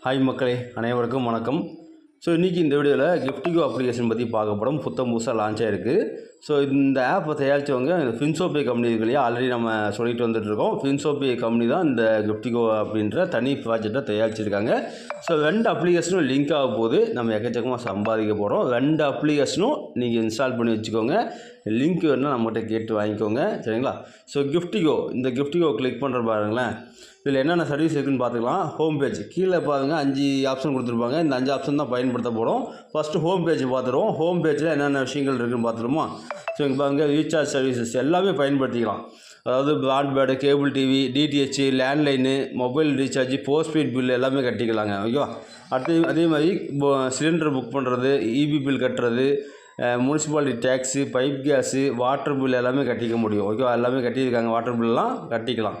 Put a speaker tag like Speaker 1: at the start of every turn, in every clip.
Speaker 1: Hi மக்களே, அனைவருக்கும் வணக்கம். ஸோ இன்றைக்கி இந்த வீடியோவில் கிஃப்டிகோ அப்ளிகேஷன் பற்றி பார்க்க போகிறோம். புதுசாக லான்ச் ஆகிருக்கு. ஸோ இந்த ஆப்பை தயாரித்தவங்க ஃபின்சோபே கம்பெனி இருக்குல்லையா, ஆல்ரெடி நம்ம சொல்லிட்டு வந்துட்டுருக்கோம். ஃபின்சோபே கம்பெனி தான் இந்த கிஃப்டிகோ அப்படின்ற தனி ப்ராஜெக்டை தயாரிச்சிருக்காங்க. ஸோ 2 அப்ளிகேஷனும் லிங்க் ஆக போது நம்ம எக்கச்சக்கமாக சம்பாதிக்க போகிறோம். 2 அப்ளிகேஷனும் நீங்கள் இன்ஸ்டால் பண்ணி வச்சுக்கோங்க. லிங்க் வேணுன்னா நம்மகிட்ட கேட்டு வாங்கிக்கோங்க, சரிங்களா? ஸோ இந்த கிஃப்டிகோ கிளிக் பண்ணுற பாருங்களேன். இதில் என்னென்ன சர்வீஸ் இருக்குதுன்னு பார்த்துக்கலாம். ஹோம் பேஜ் கீழே பாருங்க, 5 ஆப்ஷன் கொடுத்துருப்பாங்க. இந்த 5 ஆப்ஷன் தான் பயன்படுத்த போகிறோம். ஃபஸ்ட்டு ஹோம் பேஜ் பார்த்துருவோம். ஹோம் பேஜில் என்னென்ன விஷயங்கள் இருக்குதுன்னு பார்த்துருமா. ஸோ இங்கே பாருங்க, ரீசார்ஜ் சர்வீசஸ் எல்லாமே பயன்படுத்திக்கலாம். அதாவது broadband, cable TV, DTH, landline, mobile recharge, postpaid bill எல்லாமே கட்டிக்கலாங்க, ஓகேவா? அதே மாதிரி சிலிண்டர் புக் பண்ணுறது, இபி பில் கட்டுறது, municipality tax, pipe gas, water bill எல்லாமே கட்டிக்க முடியும், ஓகேவா? எல்லாமே கட்டியிருக்காங்க. வாட்டர் பில்லாம் கட்டிக்கலாம்.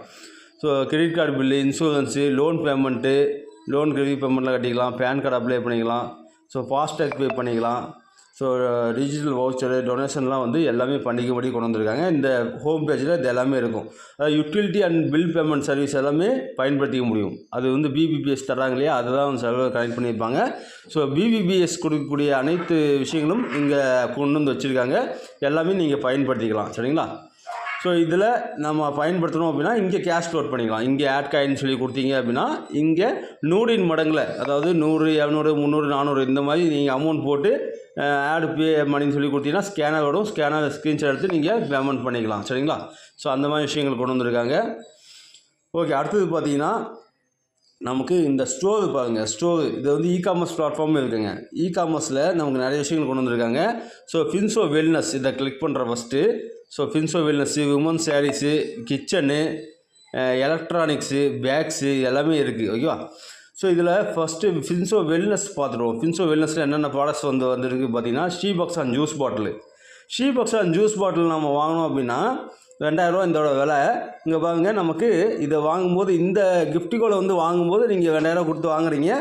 Speaker 1: So credit card bill, insurance, loan payment, loan credit பேமெண்ட்லாம் கட்டிக்கலாம். பேன் கார்டு அப்ளை பண்ணிக்கலாம். ஸோ ஃபாஸ்டேக் பே பண்ணிக்கலாம். ஸோ டிஜிட்டல் வவுச்சரு, டொனேஷன்லாம் எல்லாமே பண்ணிக்கும்படி கொண்டு வந்திருக்காங்க. இந்த ஹோம் பேஜில் இது எல்லாமே இருக்கும். அதாவது utility and bill payment service எல்லாமே பயன்படுத்திக்க முடியும். அது பிபிபிஎஸ் தர்றாங்க இல்லையா, அதுதான் சர்வர் கனெக்ட் பண்ணியிருப்பாங்க. ஸோ பிபிபிஎஸ் கொடுக்கக்கூடிய அனைத்து விஷயங்களும் இங்கே கொண்டு வந்து வச்சுருக்காங்க. எல்லாமே நீங்கள் பயன்படுத்திக்கலாம், சரிங்களா? ஸோ இதில் நம்ம பயன்படுத்தணும் அப்படின்னா இங்கே கேஷ் லோட் பண்ணிக்கலாம். இங்கே ஆட் காயின்னு சொல்லி கொடுத்தீங்க அப்படின்னா இங்கே 100 மடங்கில், அதாவது 100, 200, 300, 400 இந்த மாதிரி நீங்கள் அமௌண்ட் போட்டு ஆட் பே மணின்னு சொல்லி கொடுத்தீங்கன்னா ஸ்கேனர் வரும். ஸ்கேனர் ஸ்க்ரீன்ஷாட் எடுத்து நீங்கள் பேமெண்ட் பண்ணிக்கலாம், சரிங்களா? ஸோ அந்த மாதிரி விஷயங்கள் கொண்டு வந்திருக்காங்க. ஓகே, அடுத்தது பார்த்தீங்கன்னா நமக்கு இந்த ஸ்டோர் பாருங்கள். ஸ்டோர் இது இ-காமர்ஸ் பிளாட்ஃபார்ம் இருக்குங்க. இ-காமர்ஸில் நமக்கு நிறைய விஷயங்கள் கொண்டு வந்திருக்காங்க. ஸோ ஃபின்சோ வெல்னஸ் இதை கிளிக் பண்ணுற ஃபஸ்ட்டு. ஸோ ஃபின்சோ wellness, women saris, kitchen, electronics, bags எல்லாமே இருக்குது, ஓகேவா? ஸோ இதில் ஃபஸ்ட்டு ஃபின்சோ வெல்னஸ் பார்த்துருவோம். ஃபின்சோ வெல்னஸில் என்னென்ன ப்ராடக்ட்ஸ் வந்துருக்கு பார்த்தீங்கன்னா, ஷீபாக்ஸ் அண்ட் ஜூஸ் பாட்டில். ஷீபாக்ஸ் அண்ட் ஜூஸ் பாட்டில் நம்ம வாங்கினோம் அப்படின்னா 2000 ரூபா இதோட விலை. இங்கே பாருங்க, நமக்கு இதை வாங்கும்போது இந்த கிஃப்டிகோவில் வாங்கும்போது நீங்கள் 2000 கொடுத்து வாங்குறீங்க.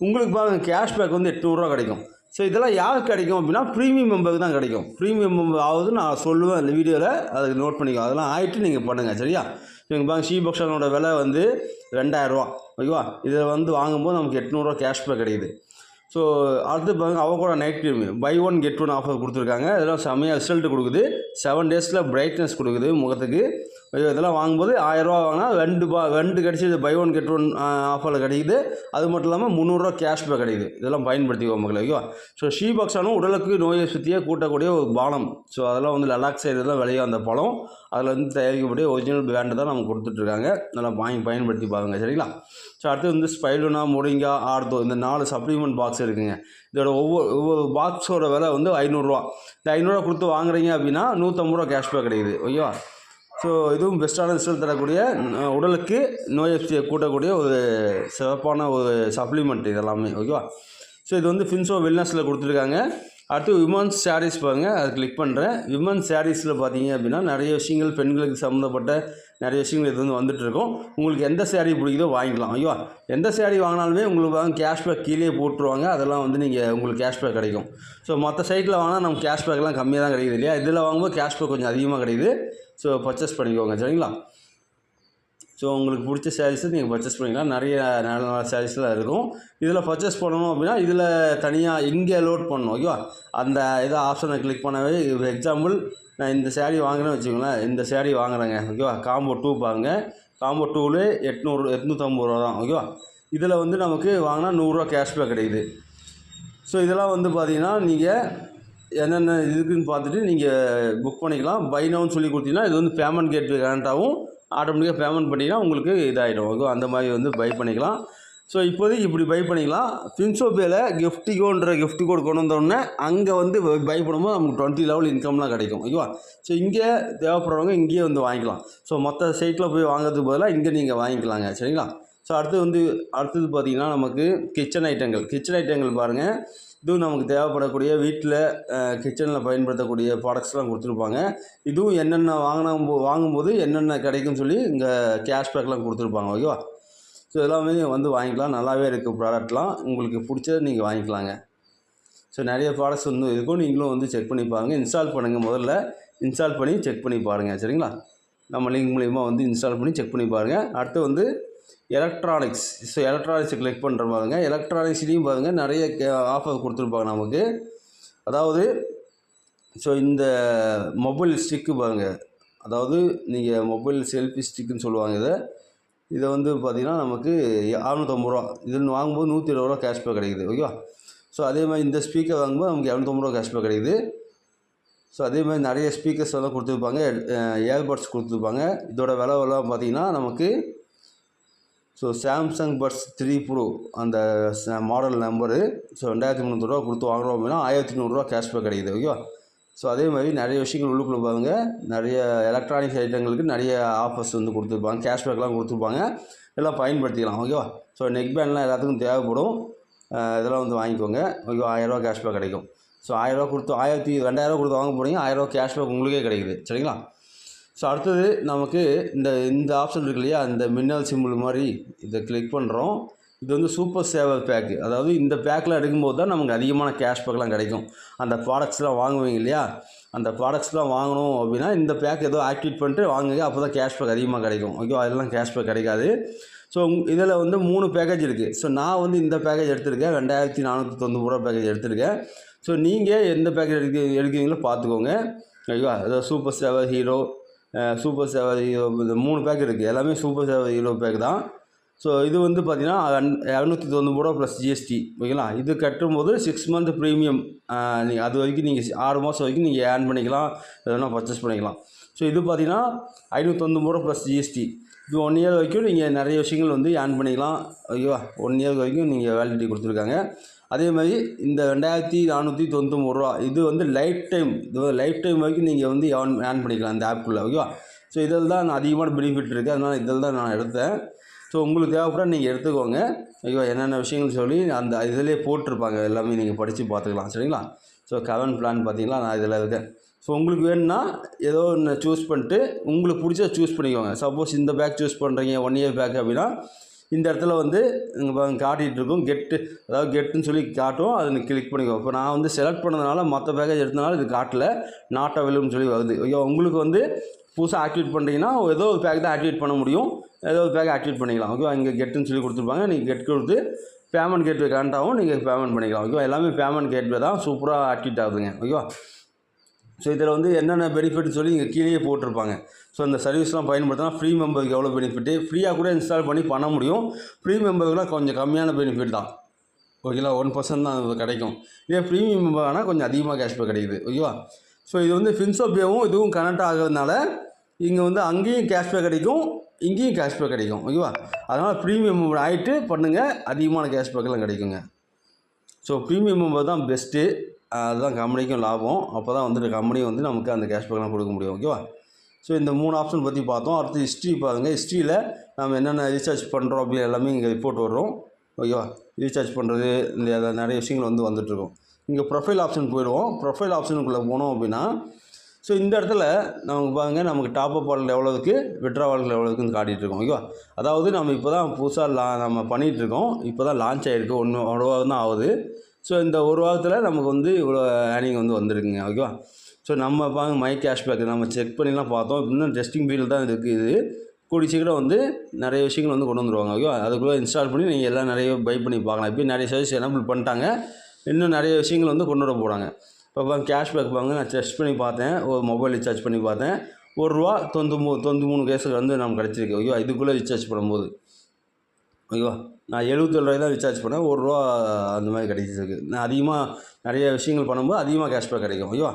Speaker 1: உங்களுக்கு பாருங்கள் கேஷ்பேக் 800 ரூபா கிடைக்கும். ஸோ இதெல்லாம் யாருக்கு கிடைக்கும் அப்படின்னா ப்ரீமியம் மெம்பருக்கு தான் கிடைக்கும். ப்ரீமியம் மெம்பர் ஆகுது நான் சொல்லுவேன் இந்த வீடியோவில், அதுக்கு நோட் பண்ணிக்கோ. அதெல்லாம் ஆகிட்டு நீங்கள் பண்ணுங்கள், சரியா? இவங்க பாருங்க, ஷீபாக்ஸனோட விலை 2000 ரூபா, ஓகேவா? இதில் வாங்கும்போது நமக்கு 800 ரூபா கேஷ்பேக் கிடைக்குது. ஸோ அடுத்து பாருங்கள், avocado night cream buy 1 get 1 offer கொடுத்துருக்காங்க. இதெல்லாம் செம்மையாக ரிசல்ட் கொடுக்குது. 7 டேஸில் பிரைட்னஸ் கொடுக்குது முகத்துக்கு. இதெல்லாம் வாங்கும்போது 1000 ரூபா வாங்கினா 2 கிடச்சிது. பை 1 கெட் 1 ஆஃபரில் கிடைக்குது. அது மட்டும் இல்லாமல் 300 ரூபா கேஷ்பேக் கிடைக்குது. இதெல்லாம் பயன்படுத்திக்குவோம் மக்கள், ஓகேவா? ஸோ ஷீபாக்ஸானும் உடலுக்கு நோயை சுற்றியே கூட்டக்கூடிய ஒரு பானம். ஸோ அதெல்லாம் லடாக் சைடுலாம் விளையும் அந்த பழம். அதில் தயாரிக்கக்கூடிய ஒரிஜினல் பிராண்டு தான் நமக்கு கொடுத்துட்ருக்காங்க. நல்லா பயன்படுத்தி பாருங்கள், சரிங்களா? ஸோ அடுத்து ஸ்பைலுனா, மொரிங்கா, ஆர்த்தோ இந்த 4 சப்ளிமெண்ட் பாக்ஸ் இருக்குங்க. இதோட ஒவ்வொரு பாக்ஸோட விலை 500 ரூபா. இந்த 500 ரூபா கொடுத்து வாங்குறீங்க அப்படின்னா 150 ரூபா கேஷ்பேக் கிடைக்குது, ஓகேவா? ஸோ இதுவும் பெஸ்ட்டான ரிசல்ட் தரக்கூடிய, உடலுக்கு நோய் எதிர்ப்பு கூட்டக்கூடிய ஒரு சிறப்பான ஒரு சப்ளிமெண்ட் இதெல்லாமே, ஓகேவா? ஸோ இது ஃபின்சோ வெல்னஸில் கொடுத்துருக்காங்க. அடுத்து விமன்ஸ் சாரீஸ் பாருங்கள், அதை கிளிக் பண்ணுறேன். விமன்ஸ் சாரீஸில் பார்த்தீங்க அப்படின்னா நிறைய விஷயங்கள், பெண்களுக்கு சம்மந்தப்பட்ட நிறைய விஷயங்கள் இது வந்துட்டுருக்கும். உங்களுக்கு எந்த சாரீ பிடிக்குதோ வாங்கிக்கலாம், ஐயோ. எந்த சாரீ வாங்கினாலுமே உங்களுக்கு கேஷ்பேக் கீழே போட்டுருவாங்க. அதெல்லாம் நீங்கள் உங்களுக்கு கேஷ்பேக் கிடைக்கும். ஸோ மற்ற சைட்டில் வாங்கினா நமக்கு கேஷ்பேக்லாம் கம்மியாக தான் கிடைக்குது இல்லையா? இதில் வாங்கும்போது கேஷ்பேக் கொஞ்சம் அதிகமாக கிடைக்குது. ஸோ பர்ச்சேஸ் பண்ணிக்கோங்க, சரிங்களா? ஸோ உங்களுக்கு பிடிச்ச சாரீஸை நீங்கள் பர்ச்சேஸ் பண்ணிக்கலாம். நிறைய நல்ல நல்ல சாரீஸ்லாம் இருக்கும். இதில் பர்ச்சேஸ் பண்ணணும் அப்படின்னா இதில் தனியாக இங்கே லோட் பண்ணணும், ஓகேவா? அந்த ஆப்ஷனை கிளிக் பண்ணவே, எக்ஸாம்பிள் நான் இந்த சாரீ வாங்குறேன்னு வச்சுக்கோங்களேன். இந்த சாரீ வாங்குறேங்க, ஓகேவா? காம்போ 2 பாருங்கள். காம்போ 2லே 850 ரூபா தான், ஓகேவா? இதில் நமக்கு வாங்கினா 100 ரூபா கேஷ்பேக் கிடைக்குது. ஸோ இதெல்லாம் பார்த்தீங்கன்னா நீங்கள் என்னென்ன இருக்குதுன்னு பார்த்துட்டு நீங்கள் புக் பண்ணிக்கலாம். பை நவுன்னு சொல்லி கொடுத்தீங்கன்னா இது பேமெண்ட் கேட்வே கனெக்டாகவும் ஆட்டோமேட்டிக்காக பேமெண்ட் பண்ணிங்கன்னா உங்களுக்கு இதாகிடும், ஓகே? அந்த மாதிரி பை பண்ணிக்கலாம். ஸோ இப்போதைக்கு இப்படி பை பண்ணிக்கலாம். ஃபின்சோபேல கிஃப்டிகோன்ற கிஃப்ட் கோட் கொண்டு வந்தோடனே அங்கே பை பண்ணும்போது நமக்கு 20 லெவல் இன்கம்லாம் கிடைக்கும், ஓகேவா? ஸோ இங்கே தேவைப்படுறவங்க இங்கேயே வாங்கிக்கலாம். ஸோ மற்ற சைட்டில் போய் வாங்குறதுக்கு பதிலாக இங்கே நீங்கள் வாங்கிக்கலாங்க, சரிங்களா? ஸோ அடுத்தது பார்த்திங்கன்னா நமக்கு கிச்சன் ஐட்டங்கள் பாருங்கள். இதுவும் நமக்கு தேவைப்படக்கூடிய வீட்டில் கிச்சனில் பயன்படுத்தக்கூடிய ப்ராடக்ட்ஸ்லாம் கொடுத்துருப்பாங்க. இதுவும் என்னென்ன வாங்கும்போது என்னென்ன கிடைக்கும்னு சொல்லி இங்கே கேஷ்பேக்லாம் கொடுத்துருப்பாங்க, ஓகேவா? ஸோ எல்லாமே வாங்கிக்கலாம். நல்லாவே இருக்குது ப்ராடக்ட்லாம். உங்களுக்கு பிடிச்சதை நீங்கள் வாங்கிக்கலாங்க. ஸோ நிறைய ப்ராடக்ட்ஸ் இருக்கும். நீங்களும் செக் பண்ணி பாருங்கள். இன்ஸ்டால் பண்ணுங்கள். முதல்ல இன்ஸ்டால் பண்ணி செக் பண்ணி பாருங்கள், சரிங்களா? நம்ம லிங்க் மூலிமா இன்ஸ்டால் பண்ணி செக் பண்ணி பாருங்கள். அடுத்து எலக்ட்ரானிக்ஸ். ஸோ எலக்ட்ரானிக்ஸை கிளிக் பண்ணுற பாருங்க. எலக்ட்ரானிக்ஸ்லேயும் பாருங்கள் நிறைய ஆஃபர் கொடுத்துருப்பாங்க நமக்கு. அதாவது ஸோ இந்த மொபைல் ஸ்டிக்கு பாருங்கள், அதாவது நீங்கள் மொபைல் செல்ஃபி ஸ்டிக்குன்னு சொல்லுவாங்க இதை வந்து பார்த்திங்கன்னா நமக்கு 650 ரூபா. இதில் வாங்கும்போது 120 ரூபா கேஷ்பேக் கிடைக்குது. ஓகேவா. ஸோ அதே மாதிரி இந்த ஸ்பீக்கர் வாங்கும்போது நமக்கு 250 ரூபா கேஷ்பேக் கிடைக்குது. ஸோ அதே மாதிரி நிறைய ஸ்பீக்கர்ஸ் எல்லாம் கொடுத்துருப்பாங்க, ஏர்பட்ஸ் கொடுத்துருப்பாங்க. இதோட விலைவெல்லாம் பார்த்திங்கன்னா நமக்கு ஸோ சாம்சங் பட்ஸ் 3 ப்ரோ அந்த மாடல் நம்பரு ஸோ 2300 ரூபா கொடுத்து வாங்குகிறோம் அப்படின்னா 1300 ரூபா கேஷ்பேக் கிடைக்குது. ஓகேவா. ஸோ அதே மாதிரி நிறைய விஷயங்கள் உள்ளுக்குள்ளே பாருங்கள், நிறைய எலக்ட்ரானிக்ஸ் ஐட்டங்களுக்கு நிறைய ஆஃபர்ஸ் வந்து கொடுத்துருப்பாங்க, கேஷ்பேக்லாம் கொடுத்துருப்பாங்க. எல்லாம் பயன்படுத்திக்கலாம். ஓகேவா. ஸோ நெக் பேண்ட்லாம் எல்லாத்துக்கும் தேவைப்படும், இதெல்லாம் வந்து வாங்கிக்கோங்க. ஓகேவா. 1000 ரூபா கேஷ்பேக் கிடைக்கும். ஸோ 1000 ரூபா கொடுத்து 2000 கொடுத்து வாங்க போகிறீங்க, 1000 ரூபா கேஷ்பேக் உங்களுக்கே கிடைக்குது. சரிங்களா. ஸோ அடுத்தது நமக்கு இந்த ஆப்ஷன் இருக்கு இல்லையா, இந்த மின்னல் சிம்பிள் மாதிரி இதை கிளிக் பண்ணுறோம். இது வந்து சூப்பர் சேவர் பேக்கு. அதாவது இந்த பேக்கில் எடுக்கும்போது தான் நமக்கு அதிகமான கேஷ்பேக்லாம் கிடைக்கும். அந்த ப்ராடக்ட்ஸ்லாம் வாங்குவீங்க இல்லையா, அந்த ப்ராடக்ட்ஸ்லாம் வாங்கணும் அப்படின்னா இந்த பேக் ஏதோ ஆக்டிவேட் பண்ணிட்டு வாங்குங்க, அப்போ தான் கேஷ்பேக் அதிகமாக கிடைக்கும். ஓகே. அதெல்லாம் கேஷ்பேக் கிடைக்காது. ஸோ இதில் வந்து 3 பேக்கேஜ் இருக்குது. ஸோ நான் வந்து இந்த பேக்கேஜ் எடுத்திருக்கேன், 2490 ரூபா பேக்கேஜ் எடுத்திருக்கேன். ஸோ நீங்கள் எந்த பேக்கேஜ் எடுக்கிறீங்களோ பார்த்துக்கோங்க. ஓகேவா. அதாவது சூப்பர் சேவர் ஹீரோ, சூப்பர் சேவர் ஹீரோ, இந்த 3 பேக் இருக்குது. எல்லாமே சூப்பர் சேவர் ஹீரோ பேக் தான். ஸோ இது வந்து பார்த்திங்கன்னா 290 ரூபா ப்ளஸ் ஜிஎஸ்டி. ஓகேங்களா. இது கட்டும்போது 6 மந்த் ப்ரீமியம், நீங்கள் அது வரைக்கும் நீங்கள் 6 மாதம் வரைக்கும் நீங்கள் ஏர்ன் பண்ணிக்கலாம், எதனா பர்ச்சேஸ் பண்ணிக்கலாம். ஸோ இது பார்த்திங்கன்னா 590 ரூபா ப்ளஸ் ஜிஎஸ்டி. இது 1 இயர் வரைக்கும் நீங்கள் நிறைய விஷயங்கள் வந்து ஏர்ன் பண்ணிக்கலாம். ஓகேவா. 1 இயர் வரைக்கும் நீங்கள் வேலிடிட்டி கொடுத்துருக்காங்க. அதே மாதிரி இந்த 2491 ரூபா இது வந்து லைஃப் டைம், இது லைஃப் டைம் வரைக்கும் நீங்கள் வந்து ஏர்ன் பண்ணிக்கலாம் இந்த ஆப்புக்குள்ளே. ஓகேவா. ஸோ இதில் தான் அதிகமான பெனிஃபிட் இருக்குது, அதனால் இதில் தான் நான் எடுத்தேன். ஸோ உங்களுக்கு தேவைப்பட நீங்கள் எடுத்துக்கோங்க. ஐயோ என்னென்ன விஷயங்கள் சொல்லி அந்த இதிலே போட்டிருப்பாங்க, எல்லாமே நீங்கள் படித்து பார்த்துக்கலாம். சரிங்களா. ஸோ கவன் பிளான் பார்த்தீங்களா, நான் இதில் இருக்கேன். ஸோ உங்களுக்கு வேணும்னா ஏதோ ஒன்று சூஸ் பண்ணிட்டு உங்களுக்கு பிடிச்ச சூஸ் பண்ணிக்கோங்க. சப்போஸ் இந்த பேக் சூஸ் பண்ணுறீங்க 1 இயர் பேக் அப்படின்னா இந்த இடத்துல வந்து காட்டிகிட்டு இருக்கும் கெட்டு, அதாவது கெட்டுன்னு சொல்லி காட்டும், அதை கிளிக் பண்ணிக்கோங்க. இப்போ நான் வந்து செலக்ட் பண்ணதுனால மற்ற பேக்கேஜ் எடுத்தனால இது காட்டல, நாட் அவைலபிள்னு சொல்லி வருது. ஐயோ உங்களுக்கு வந்து புதுசாக ஆக்டிவேட் பண்ணுறீங்கன்னா ஏதோ ஒரு பேக் தான் ஆக்டிவேட் பண்ண முடியும், ஏதோ ஒரு பேக் ஆக்டிவேட் பண்ணிக்கலாம். ஓகே. இங்கே கெட்டுன்னு சொல்லி கொடுத்துருப்பாங்க, நீங்கள் கெட் கொடுத்து பேமெண்ட் கேட்வே கனெக்ட் ஆகும், நீங்கள் பேமெண்ட் பண்ணிக்கலாம். ஓகே. எல்லாமே பேமெண்ட் கேட்வே தான், சூப்பராக ஆக்டிவேட் ஆகுதுங்க. ஓகேவா. ஸோ இதில் வந்து என்னென்ன பெனிஃபிட்னு சொல்லி இங்கே கீழே போட்டிருப்பாங்க. ஸோ இந்த சர்வீஸ்லாம் பயன்படுத்தினா ஃப்ரீ மெம்பருக்கு எவ்வளோ பெனிஃபிட்டு, ஃப்ரீயாக கூட இன்ஸ்டால் பண்ண முடியும். ஃப்ரீ மெம்பருக்குலாம் கொஞ்சம் கம்மியான பெனிஃபிட் தான். ஓகேங்களா. 1% தான் அது கிடைக்கும். இதே ப்ரீமியம் மெம்பர் ஆனால் கொஞ்சம் அதிகமாக கேஷ்பேக் கிடைக்குது. ஓகேவா. ஸோ இது வந்து ஃபின்சோபேவும் இதுவும் கனெக்ட் ஆகிறதுனால இங்கே வந்து அங்கேயும் கேஷ்பேக் கிடைக்கும், இங்கேயும் கேஷ்பேக் கிடைக்கும். ஓகேவா. அதனால் ப்ரீமியம் மெம்பர் ஆகிட்டு பண்ணுங்கள், அதிகமான கேஷ்பேக்கெல்லாம் கிடைக்குங்க. ஸோ ப்ரீமியம் மெம்பர் தான் பெஸ்ட்டு, அதுதான் கம்பெனிக்கும் லாபம். அப்போ தான் வந்துட்டு கம்பெனி வந்து நமக்கு அந்த கேஷ்பேக்லாம் கொடுக்க முடியும். ஓகேவா. ஸோ இந்த 3 ஆப்ஷன் பற்றி பார்த்தோம். அடுத்து ஹிஸ்ட்ரி பாருங்கள். ஹிஸ்ட்ரியில் நம்ம என்னென்ன ரீசார்ஜ் பண்ணுறோம் அப்படின்னு எல்லாமே இங்கே ரிப்போர்ட் வரும். ஓகேவா. ரீசார்ஜ் பண்ணுறது இந்த நிறைய விஷயங்கள் வந்து வந்துட்டுருக்கும். இங்கே ப்ரொஃபைல் ஆப்ஷன் போயிடுவோம். ப்ரொஃபைல் ஆப்ஷனுக்குள்ளே போனோம் அப்படின்னா ஸோ இந்த இடத்துல நமக்கு பாருங்கள், நமக்கு டாப்அப் வால்கள் எவ்வளோ இருக்குது, விட்ரா வால்கள் எவ்வளோ இருக்குன்னு காட்டிகிட்ருக்கோம். ஓகேவா. அதாவது நம்ம இப்போ தான் புதுசாக நம்ம பண்ணிகிட்ருக்கோம், இப்போ தான் லான்ச் ஆகிருக்கு, 1 வாரம் தான் ஆகுது. ஸோ இந்த 1 வாரத்தில் நமக்கு வந்து இவ்வளோ ஏர்னிங் வந்து வந்திருக்குங்க. ஓகேவா. ஸோ நம்ம பாருங்க மை கேஷ்பேக் நம்ம செக் பண்ணிலாம் பார்த்தோம், இன்னும் டெஸ்டிங் பீரியட் தான் இருக்குது. இது கூடிய சீக்கிரம் வந்து நிறைய விஷயங்கள் வந்து கொண்டு வந்துடுவாங்க. ஓகேவா. அதுக்குள்ளே இன்ஸ்டால் பண்ணி நீங்கள் எல்லாம் நிறைய பை பண்ணி பார்க்கலாம். இப்போ நிறைய சர்வீஸ் எனபிள் பண்ணிட்டாங்க, இன்னும் நிறைய விஷயங்கள் வந்து கொண்டு வர போகிறாங்க. இப்போ கேஷ்பேக் பாருங்க, நான் டெஸ்ட் பண்ணி பார்த்தேன், ஒரு மொபைல் ரீசார்ஜ் பண்ணி பார்த்தேன், ₹1.93 கேஸுக்கு வந்து நமக்கு கிடச்சிருக்கு. ஓகேவா. இதுக்குள்ளே ரீசார்ஜ் பண்ணும்போது ஓகேவா. நான் 77 ரூபாய் தான் ரீசார்ஜ் பண்ணேன், ₹1 அந்த மாதிரி கிடைச்சிருக்கு. நான் அதிகமாக நிறைய விஷயங்கள் பண்ணும்போது அதிகமாக கேஷ்பேக் கிடைக்கும். ஓகேவா.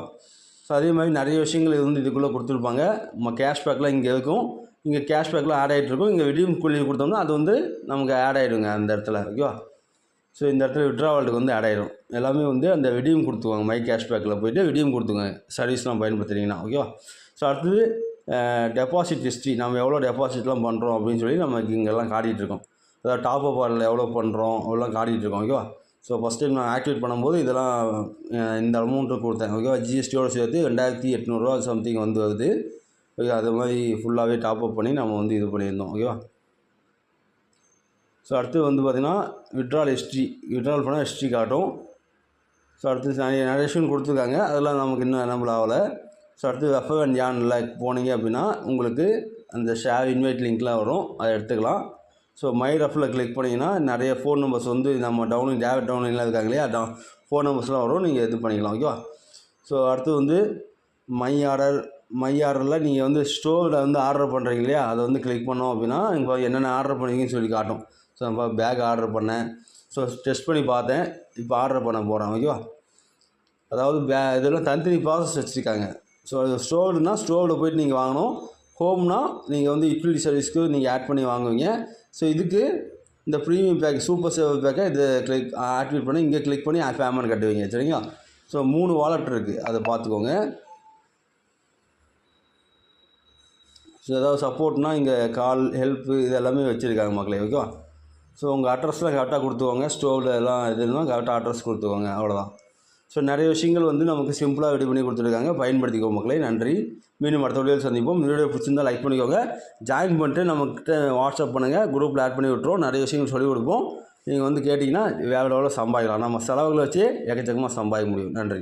Speaker 1: ஸோ அதே மாதிரி நிறைய விஷயங்கள் இது வந்து இதுக்குள்ளே கொடுத்துருப்பாங்க. நம்ம கேஷ்பேக்லாம் இங்கே இருக்கும், இங்கே கேஷ்பேக்லாம் ஆட் ஆகிட்ருக்கும். இங்கே ரெடீம் கூலி கொடுத்தோம்னா அது வந்து நமக்கு ஆட் ஆகிடுங்க அந்த இடத்துல. ஓகேவா. ஸோ இந்த இடத்துல விட்ராவல்ட்டுக்கு வந்து ஆட் ஆகிடும். எல்லாமே வந்து அந்த ரெடீம் கொடுத்துக்குவாங்க. மை கேஷ்பேக்கில் போய்ட்டு ரெடீம் கொடுத்துங்க சர்வீஸ்லாம் பயன்படுத்துகிறீங்கன்னா. ஓகேவா. ஸோ அடுத்தது டெபாசிட் ஹிஸ்ட்ரி, நம்ம எவ்வளோ டெபாசிட்லாம் பண்ணுறோம் அப்படின்னு சொல்லி நமக்கு இங்கெல்லாம் காட்டிகிட்ருக்கோம். அதாவது டாப்அப் வாலில் எவ்வளோ பண்ணுறோம் அதெல்லாம் காட்டிகிட்ருக்கோம். ஓகேவா. ஸோ ஃபஸ்ட் டைம் நான் ஆக்டிவேட் பண்ணும்போது இதெல்லாம் இந்த அமௌண்ட்டு கொடுத்தேன். ஓகேவா. ஜிஎஸ்டியோடு சேர்த்து 2800 ரூபா சம்திங் வந்து வருது. ஓகே. அது மாதிரி ஃபுல்லாகவே டாப்அப் பண்ணி நம்ம வந்து இது பண்ணியிருந்தோம். ஓகேவா. ஸோ அடுத்து வந்து பார்த்திங்கன்னா விட்ரால் பண்ணால் ஹிஸ்ட்ரி காட்டும். ஸோ அடுத்து நிறைய விஷயம் கொடுத்துருக்காங்க, அதெல்லாம் நமக்கு இன்னும் எனபிள் ஆகலை. ஸோ அடுத்து ரெஃபர் அண்ட் ஏர்னில் போனீங்க அப்படின்னா உங்களுக்கு அந்த ஷேர் இன்வைட் லிங்க்லாம் வரும், அதை எடுத்துக்கலாம். ஸோ மை ரஃபில் கிளிக் பண்ணிங்கன்னா நிறைய ஃபோன் நம்பர்ஸ் வந்து நம்ம டவுன்லிங்லாம் இருக்காங்க இல்லையா, ஃபோன் நம்பர்ஸ்லாம் வரும், நீங்கள் இது பண்ணிக்கலாம். ஓகேவா. ஸோ அடுத்து வந்து மை ஆர்டரில் நீங்கள் வந்து ஸ்டோரில் வந்து ஆர்டர் பண்ணுறீங்க இல்லையா, அதை வந்து கிளிக் பண்ணோம் அப்படின்னா இப்போ என்னென்ன ஆர்டர் பண்ணீங்கன்னு சொல்லி காட்டும். ஸோ நம்ம பேக் ஆர்டர் பண்ணேன், ஸோ டெஸ்ட் பண்ணி பார்த்தேன், இப்போ ஆர்டர் பண்ண போகிறேன். ஓகேவா. அதாவது இதெல்லாம் தனித்தனி ப்ராசஸ் வச்சுருக்காங்க. ஸோ அது ஸ்டோரில் போய்ட்டு நீங்கள் வாங்கணும். ஹோம்னா நீங்கள் வந்து யூட்டிலிட்டி சர்வீஸ்க்கு நீங்கள் ஆட் பண்ணி வாங்குவீங்க. ஸோ இதுக்கு இந்த ப்ரீமியம் பேக் சூப்பர் சேவர் பேக்கை இதை ஆக்டிவேட் பண்ணி இங்கே கிளிக் பண்ணி பேமெண்ட் கட்டுவீங்க. சரிங்களா. ஸோ 3 வாலெட் இருக்குது, அதை பார்த்துக்கோங்க. ஸோ ஏதாவது சப்போர்ட்னா இங்கே கால் ஹெல்ப்பு இது எல்லாமே வச்சுருக்காங்க மக்களே. ஓகேவா. ஸோ உங்கள் அட்ரஸ்லாம் கரெக்டாக கொடுத்துக்கோங்க. ஸ்டோவில் எல்லாம் எதுனா கரெக்டாக அட்ரஸ் கொடுத்துக்கோங்க, அவ்வளோதான். ஸோ நிறைய விஷயங்கள் வந்து நமக்கு சிம்பிளாக ரெடி பண்ணி கொடுத்துருக்காங்க, பயன்படுத்திக்கோங்க மக்களே. நன்றி. மீண்டும் அடுத்த வீடியோவில் சந்திப்போம். இந்த வீடியோ பிடிச்சிருந்தால் லைக் பண்ணிக்கோங்க, ஜாயின் பண்ணிட்டு நம்மக்கிட்ட வாட்ஸ்அப் பண்ணுங்கள், குரூப்பில் ஆட் பண்ணி விட்டுருவோம். நிறைய விஷயங்கள் சொல்லிக் கொடுப்போம். நீங்கள் வந்து கேட்டிங்கன்னா வேறு லெவலில் சம்பாதிக்கலாம். நம்ம செலவுகளை வச்சு எக்கச்சக்கமாக சம்பாதிக்க முடியும். நன்றி.